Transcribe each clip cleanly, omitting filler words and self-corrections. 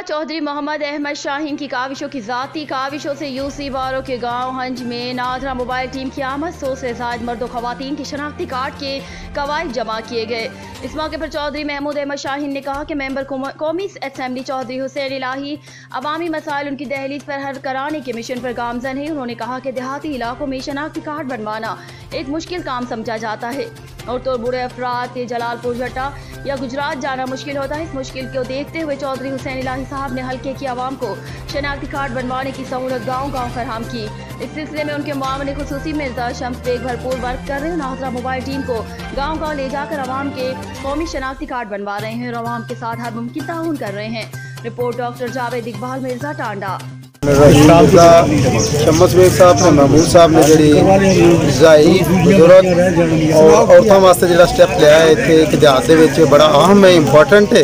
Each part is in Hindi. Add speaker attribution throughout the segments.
Speaker 1: चौधरी मोहम्मद अहमद शाहीन की काविशों की ज़ाती काविशों से यूसी वारों के गांव हंज में नादरा मोबाइल टीम की आमद 100 से ज़ायद मर्द ख़वातीन की शनाख्ती कार्ड के कवायद जमा किए गए। इस मौके पर चौधरी महमूद अहमद शाहीन ने कहा कि मेंबर कौमी असम्बली चौधरी हुसैन इलाही अवामी मसाइल उनकी दहलीज पर हल कराने के मिशन पर गामजन है। उन्होंने कहा कि देहाती इलाकों में शनाख्ती कार्ड बनवाना एक मुश्किल काम समझा जाता है और तो बूढ़े अफराद के जलालपुर जट्टा या गुजरात जाना मुश्किल होता है। इस मुश्किल को देखते हुए चौधरी हुसैन इलाही साहब ने हल्के की आवाम को शनाख्ती कार्ड बनवाने की सहूलत गाँव-गाँव फराहम की। इस सिलसिले में उनके मामले खुसूसी मिर्जा शम्स बेग भरपूर वर्क कर रहे हैं। नादरा मोबाइल टीम को गाँव-गाँव ले जाकर आवाम के कौमी शनाख्ती कार्ड बनवा रहे हैं और आवाम के साथ हर मुमकिन ताउन कर रहे हैं। Report doctor Javed Iqbal Mirza Tanda.
Speaker 2: शम्स बेग साहब ने महमूद साहब ने जी ज़ाइफ बुजुर्ग और औरतों वास्ते जो स्टैप लिया है इतने एक देहात के बड़ा अहम है, इंपॉर्टेंट है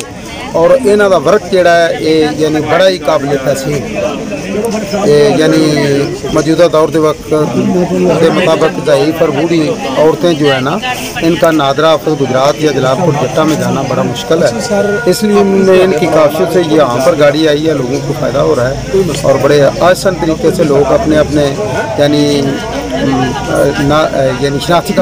Speaker 2: और इन्हों का वर्क जोड़ा है ये यानी बड़ा ही काबिल तहसीन यानी मौजूदा दौर के वक्त के मुताबिक ज़ाइफ और बूढ़ी औरतें जो है ना इनका नादरा गुजरात या जलालपुर जट्टा में जाना बड़ा मुश्किल है। इसलिए इनकी काविशों से ये यहाँ पर गाड़ी आई है, लोगों को फ़ायदा हो रहा है और बड़े आसान तरीके से लोग अपने अपने यानी शनाख्ती